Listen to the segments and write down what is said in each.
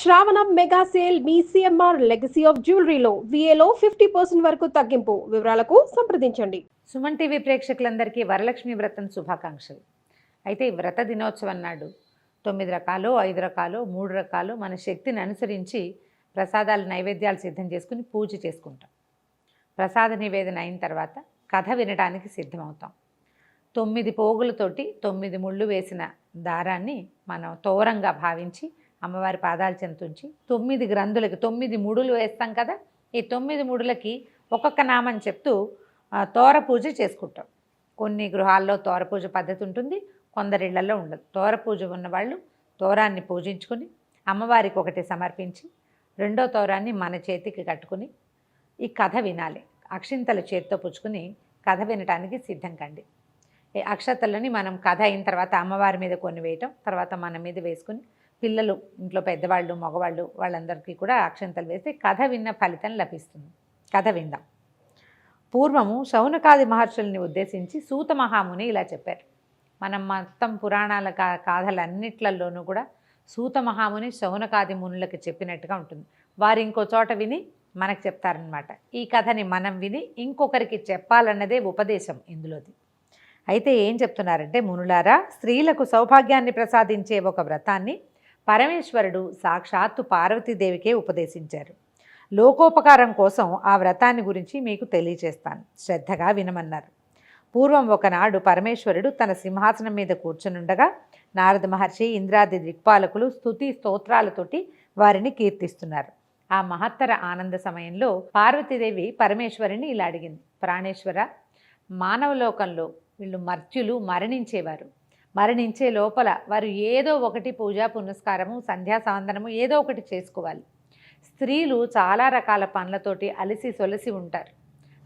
శ్రావణం mega sale మీ CMR legacy of జ్యువెలరీలో విఏలో 50% వరకు తగ్గింపు. వివరాలకు సంప్రదించండి. సుమన్ టీవీ ప్రేక్షకులందరికీ వరలక్ష్మి వ్రతం శుభాకాంక్షలు. అయితే ఈ వ్రత దినోత్సవం నాడు 9 రకాలు, 5 రకాలు, 3 రకాలు మన శక్తిని అనుసరించి ప్రసాదాలు నైవేద్యాలు సిద్ధం చేసుకుని పూజ చేసుకుంటాం. ప్రసాద నివేదన అయిన తర్వాత కథ వినడానికి సిద్ధమవుతాం. 9 పోగులతోటి 9 ముళ్ళు వేసిన దారాన్ని మనం తోరంగా భావించి అమ్మవారి పాదాల చెంతుంచి 9 గ్రంథులకి 9 ముడులు వేస్తాం కదా. ఈ 9 ముడులకి ఒక్కొక్క నామం చెప్తూ తోర పూజ చేసుకుంటాం. కొన్ని గృహాల్లో తోర పూజ పద్ధతి ఉంటుంది, కొందరిళ్లలో ఉండదు. తోర పూజ ఉన్నవాళ్ళు తోరాన్ని పూజించుకుని అమ్మవారికి ఒకటి సమర్పించి రెండో తోరాన్ని మన చేతికి కట్టుకుని ఈ కథ వినాలి. అక్షింతలు చేతితో పుచ్చుకుని కథ వినటానికి సిద్ధం కండి. ఈ అక్షతలని మనం కథ అయిన తర్వాత అమ్మవారి మీద కొన్ని వేయటం, తర్వాత మన మీద వేసుకుని పిల్లలు, ఇంట్లో పెద్దవాళ్ళు, మగవాళ్ళు వాళ్ళందరికీ కూడా అక్షంతలు వేస్తే కథ విన్న ఫలితం లభిస్తుంది. కథ విందాం. పూర్వము శౌనకాది మహర్షుల్ని ఉద్దేశించి సూత మహాముని ఇలా చెప్పారు. మనం మొత్తం పురాణాల కథలన్నిట్లలోనూ కూడా సూత మహాముని శౌనకాది మునులకు చెప్పినట్టుగా ఉంటుంది. వారు ఇంకో చోట విని మనకు చెప్తారనమాట. ఈ కథని మనం విని ఇంకొకరికి చెప్పాలన్నదే ఉపదేశం ఇందులోది. అయితే ఏం చెప్తున్నారంటే, మునులారా, స్త్రీలకు సౌభాగ్యాన్ని ప్రసాదించే ఒక వ్రతాన్ని పరమేశ్వరుడు సాక్షాత్తు పార్వతీదేవికే ఉపదేశించారు. లోకోపకారం కోసం ఆ వ్రతాన్ని గురించి మీకు తెలియచేస్తాను, శ్రద్ధగా వినమన్నారు. పూర్వం ఒకనాడు పరమేశ్వరుడు తన సింహాసనం మీద కూర్చునుండగా నారద మహర్షి, ఇంద్రాది దిక్పాలకులు స్తుతి స్తోత్రాలతోటి వారిని కీర్తిస్తున్నారు. ఆ మహత్తర ఆనంద సమయంలో పార్వతీదేవి పరమేశ్వరుని ఇలా అడిగింది. ప్రాణేశ్వర, మానవలోకంలో వీళ్ళు మర్త్యులు మరణించేవారు. మరణించే లోపల వారు ఏదో ఒకటి పూజా పునస్కారము, సంధ్యా సాందనము ఏదో ఒకటి చేసుకోవాలి. స్త్రీలు చాలా రకాల పనులతోటి అలసి సొలసి ఉంటారు.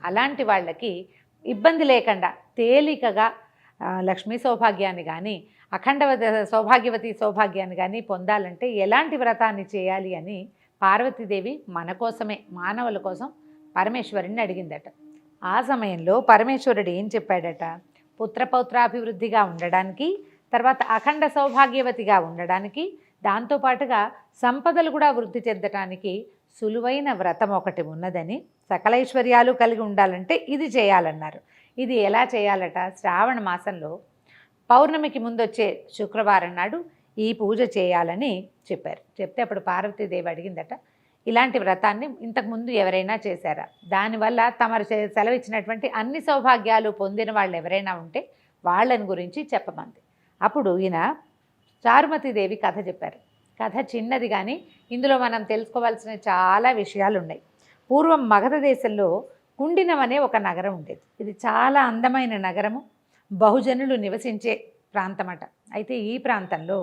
అలాంటి వాళ్ళకి ఇబ్బంది లేకుండా తేలికగా లక్ష్మీ సౌభాగ్యాన్ని కానీ, అఖండ సౌభాగ్యవతి సౌభాగ్యాన్ని కానీ పొందాలంటే ఎలాంటి వ్రతాన్ని చేయాలి అని పార్వతీదేవి మన కోసమే, మానవుల కోసం పరమేశ్వరుని అడిగిందట. ఆ సమయంలో పరమేశ్వరుడు ఏం చెప్పాడట, పుత్రపౌత్రాభివృద్ధిగా ఉండడానికి, తర్వాత అఖండ సౌభాగ్యవతిగా ఉండడానికి, దాంతోపాటుగా సంపదలు కూడా వృద్ధి చెందటానికి సులువైన వ్రతం ఒకటి ఉన్నదని, సకలైశ్వర్యాలు కలిగి ఉండాలంటే ఇది చేయాలన్నారు. ఇది ఎలా చేయాలట, శ్రావణ మాసంలో పౌర్ణమికి ముందు వచ్చే శుక్రవారం నాడు ఈ పూజ చేయాలని చెప్పారు. చెప్తే అప్పుడు పార్వతీదేవి అడిగిందట, ఇలాంటి వ్రతాన్ని ఇంతకుముందు ఎవరైనా చేశారా? దానివల్ల తమరు సెలవిచ్చినటువంటి అన్ని సౌభాగ్యాలు పొందిన వాళ్ళు ఎవరైనా ఉంటే వాళ్ళని గురించి చెప్పమంది. అప్పుడు ఈయన చారుమతీదేవి కథ చెప్పారు. కథ చిన్నది కానీ ఇందులో మనం తెలుసుకోవాల్సిన చాలా విషయాలు ఉన్నాయి. పూర్వం మగధ దేశంలో కుండినం అనే ఒక నగరం ఉండేది. ఇది చాలా అందమైన నగరము, బహుజనులు నివసించే ప్రాంతమట. అయితే ఈ ప్రాంతంలో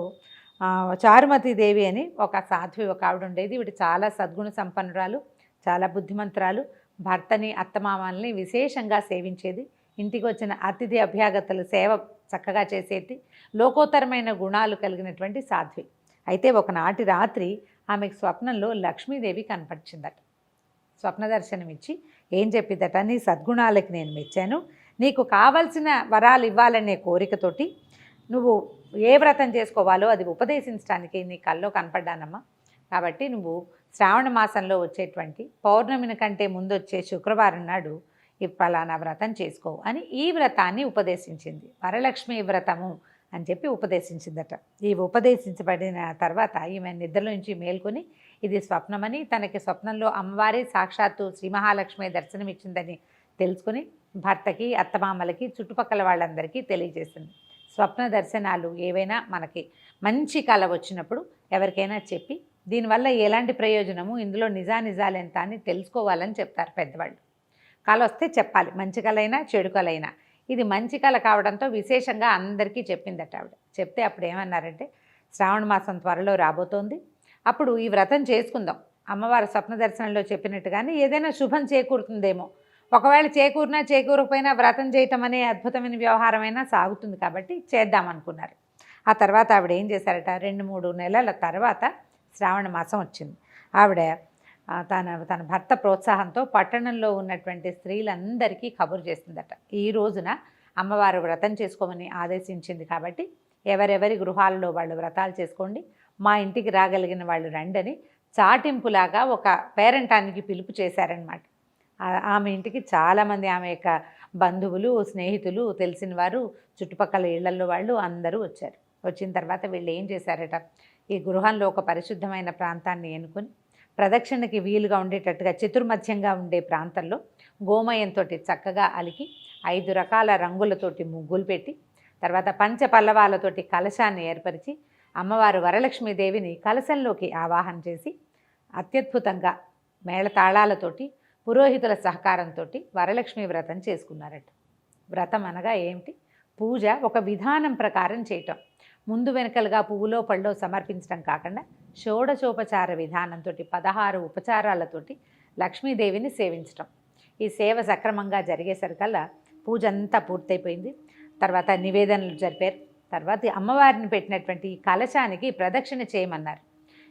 చారుమతీదేవి అని ఒక సాధ్వి, ఒక ఆవిడ ఉండేది. వీటి చాలా సద్గుణ సంపన్నురాలు, చాలా బుద్ధిమంతురాలు. భర్తని, అత్తమామల్ని విశేషంగా సేవించేది. ఇంటికి వచ్చిన అతిథి అభ్యాగతలు సేవ చక్కగా చేసేది. లోకోత్తరమైన గుణాలు కలిగినటువంటి సాధ్వి. అయితే ఒకనాటి రాత్రి ఆమెకు స్వప్నంలో లక్ష్మీదేవి కనపడిచిందట. స్వప్న దర్శనం ఇచ్చి ఏం చెప్పిద్దట, నీ సద్గుణాలకి నేను మెచ్చాను, నీకు కావలసిన వరాలు ఇవ్వాలనే కోరికతోటి నువ్వు ఏ వ్రతం చేసుకోవాలో అది ఉపదేశించడానికి నీ కల్లో కనపడ్డానమ్మా. కాబట్టి నువ్వు శ్రావణ మాసంలో వచ్చేటువంటి పౌర్ణమిని కంటే ముందు వచ్చే శుక్రవారం నాడు ఈ ఫలానా వ్రతం చేసుకో అని ఈ వ్రతాన్ని ఉపదేశించింది. వరలక్ష్మి వ్రతము అని చెప్పి ఉపదేశించిందట. ఈ ఉపదేశించబడిన తర్వాత ఈమె నిద్రలోంచి మేల్కొని ఇది స్వప్నమని, తనకి స్వప్నంలో అమ్మవారి సాక్షాత్తు శ్రీ మహాలక్ష్మి దర్శనం ఇచ్చిందని తెలుసుకుని భర్తకి, అత్తమామలకి, చుట్టుపక్కల వాళ్ళందరికీ తెలియజేసింది. స్వప్న దర్శనాలు ఏవైనా మనకి మంచి కళ వచ్చినప్పుడు ఎవరికైనా చెప్పి దీనివల్ల ఎలాంటి ప్రయోజనము, ఇందులో నిజానిజాలు ఎంత అని తెలుసుకోవాలని చెప్తారు పెద్దవాళ్ళు. కళ వస్తే చెప్పాలి, మంచి కళైనా చెడు కళైనా. ఇది మంచి కళ కావడంతో విశేషంగా అందరికీ చెప్పిందట ఆవిడ. చెప్తే అప్పుడు ఏమన్నారంటే, శ్రావణ మాసం త్వరలో రాబోతోంది, అప్పుడు ఈ వ్రతం చేసుకుందాం. అమ్మవారి స్వప్న దర్శనంలో చెప్పినట్టుగానే ఏదైనా శుభం చేకూరుతుందేమో. ఒకవేళ చేకూరినా చేకూరకపోయినా వ్రతం చేయటం అనే అద్భుతమైన వ్యవహారమైనా సాగుతుంది కాబట్టి చేద్దామనుకున్నారు. ఆ తర్వాత ఆవిడ ఏం చేశారట, 2-3 నెలల తర్వాత శ్రావణ మాసం వచ్చింది. ఆవిడ తన భర్త ప్రోత్సాహంతో పట్టణంలో ఉన్నటువంటి స్త్రీలందరికీ కబురు చేసిందట. ఈ రోజున అమ్మవారు వ్రతం చేసుకోమని ఆదేశించింది కాబట్టి ఎవరెవరి గృహాల్లో వాళ్ళు వ్రతాలు చేసుకోండి, మా ఇంటికి రాగలిగిన వాళ్ళు రండని చాటింపులాగా ఒక పేరంటానికి పిలుపు చేశారనమాట. ఆమె ఇంటికి చాలామంది ఆమె యొక్క బంధువులు, స్నేహితులు, తెలిసిన వారు, చుట్టుపక్కల ఇళ్లలో వాళ్ళు అందరూ వచ్చారు. వచ్చిన తర్వాత వీళ్ళు ఏం చేశారట, ఈ గృహంలో ఒక పరిశుద్ధమైన ప్రాంతాన్ని ఎన్నుకొని ప్రదక్షిణకి వీలుగా ఉండేటట్టుగా చతుర్మధ్యంగా ఉండే ప్రాంతంలో గోమయంతో చక్కగా అలికి 5 రకాల రంగులతోటి ముగ్గులు పెట్టి తర్వాత పంచపల్లవాలతోటి కలశాన్ని ఏర్పరిచి అమ్మవారు వరలక్ష్మీదేవిని కలశంలోకి ఆవాహన చేసి అత్యద్భుతంగా మేళతాళాలతోటి పురోహితుల సహకారంతో వరలక్ష్మీ వ్రతం చేసుకున్నారట. వ్రతం అనగా ఏమిటి? పూజ ఒక విధానం ప్రకారం చేయటం. ముందు వెనకలుగా పువ్వులో పళ్ళో సమర్పించడం కాకుండా షోడశోపచార విధానంతో 16 ఉపచారాలతోటి లక్ష్మీదేవిని సేవించటం. ఈ సేవ సక్రమంగా జరిగేసరికల్లా పూజ అంతా పూర్తయిపోయింది. తర్వాత నివేదనలు జరిపారు. తర్వాత అమ్మవారిని పెట్టినటువంటి ఈ కలశానికి ప్రదక్షిణ చేయమన్నారు.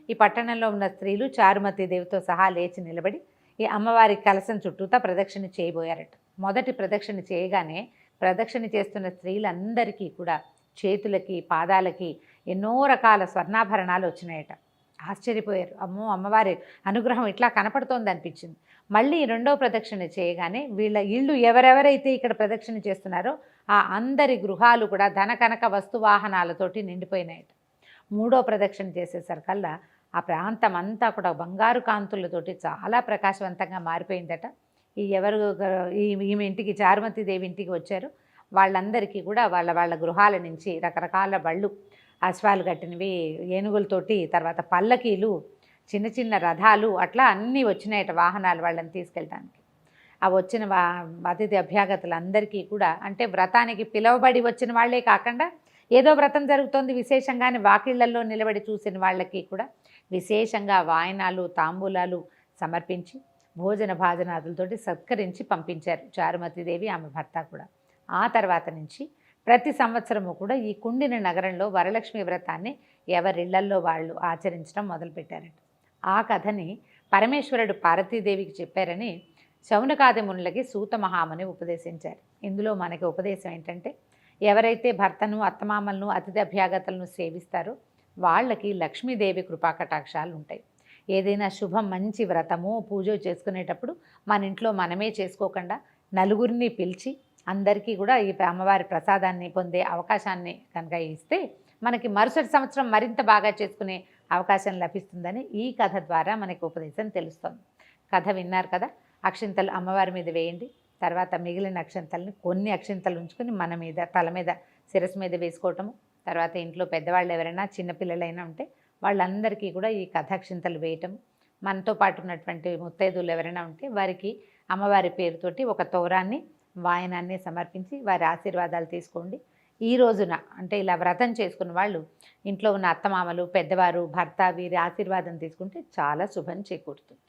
ఈ పట్టణంలో ఉన్న స్త్రీలు చారుమతి దేవితో సహా లేచి నిలబడి ఈ అమ్మవారి కలశం చుట్టూతా ప్రదక్షిణ చేయబోయారట. మొదటి ప్రదక్షిణ చేయగానే ప్రదక్షిణ చేస్తున్న స్త్రీలందరికీ కూడా చేతులకి, పాదాలకి ఎన్నో రకాల స్వర్ణాభరణాలు వచ్చినాయట. ఆశ్చర్యపోయారు. అమ్మో, అమ్మవారి అనుగ్రహం ఇట్లా కనపడుతోంది అనిపించింది. మళ్ళీ రెండో ప్రదక్షిణ చేయగానే వీళ్ళ ఇళ్ళు ఎవరెవరైతే ఇక్కడ ప్రదక్షిణ చేస్తున్నారో ఆ అందరి గృహాలు కూడా ధన కనక వస్తువాహనాలతోటి నిండిపోయినాయట. మూడో ప్రదక్షిణ చేసేసరికల్లా ఆ ప్రాంతం అంతా కూడా బంగారు కాంతులతోటి చాలా ప్రకాశవంతంగా మారిపోయిందట. ఈమె ఇంటికి చారుమతి దేవి ఇంటికి వచ్చారు. వాళ్ళందరికీ కూడా వాళ్ళ గృహాల నుంచి రకరకాల బళ్ళు, అశ్వాలు కట్టినవి, ఏనుగులతోటి, తర్వాత పల్లకీలు, చిన్న చిన్న రథాలు, అట్లా అన్నీ వచ్చినాయట వాహనాలు వాళ్ళని తీసుకెళ్ళడానికి. ఆ వచ్చిన అతిథి అభ్యాగతులందరికీ కూడా అంటే వ్రతానికి పిలువబడి వచ్చిన వాళ్ళే కాకుండా ఏదో వ్రతం జరుగుతోంది విశేషంగానే వాకిళ్లలో నిలబడి చూసిన వాళ్ళకి కూడా విశేషంగా వాయనాలు, తాంబూలాలు సమర్పించి భోజన భాజనాదులతోటి సత్కరించి పంపించారు చారుమతీదేవి, ఆమె భర్త కూడా. ఆ తర్వాత నుంచి ప్రతి సంవత్సరము కూడా ఈ కుండిన నగరంలో వరలక్ష్మి వ్రతాన్ని ఎవరిళ్లల్లో వాళ్ళు ఆచరించడం మొదలుపెట్టారట. ఆ కథని పరమేశ్వరుడు పార్వతీదేవికి చెప్పారని శౌనకాది మునులకి సూత మహాముని ఉపదేశించారు. ఇందులో మనకి ఉపదేశం ఏంటంటే, ఎవరైతే భర్తను, అత్తమామలను, అతిథి అభ్యాగతలను సేవిస్తారో వాళ్ళకి లక్ష్మీదేవి కృపాకటాక్షాలు ఉంటాయి. ఏదైనా శుభం, మంచి వ్రతము, పూజ చేసుకునేటప్పుడు మన ఇంట్లో మనమే చేసుకోకుండా నలుగురిని పిలిచి అందరికీ కూడా ఈ అమ్మవారి ప్రసాదాన్ని పొందే అవకాశాన్ని కనుక ఇస్తే మనకి మరుసటి సంవత్సరం మరింత బాగా చేసుకునే అవకాశం లభిస్తుందని ఈ కథ ద్వారా మనకి ఉపదేశం తెలుస్తుంది. కథ విన్నారు కదా. అక్షింతలు అమ్మవారి మీద వేయండి. తర్వాత మిగిలిన అక్షింతల్ని కొన్ని అక్షింతలు ఉంచుకొని మన మీద, తల మీద, శిరస్సు మీద వేసుకోవటము. తర్వాత ఇంట్లో పెద్దవాళ్ళు ఎవరైనా చిన్నపిల్లలైనా ఉంటే వాళ్ళందరికీ కూడా ఈ కథాక్షింతలు వేయటము. మనతో పాటు ఉన్నటువంటి ముత్తైదువులు ఎవరైనా ఉంటే వారికి అమ్మవారి పేరుతోటి ఒక తోరాన్ని, వాయనాన్ని సమర్పించి వారి ఆశీర్వాదాలు తీసుకోండి. ఈ రోజున అంటే ఇలా వ్రతం చేసుకున్న వాళ్ళు ఇంట్లో ఉన్న అత్తమామలు, పెద్దవారు, భర్త వీరి ఆశీర్వాదం తీసుకుంటే చాలా శుభం చేకూరుతుంది.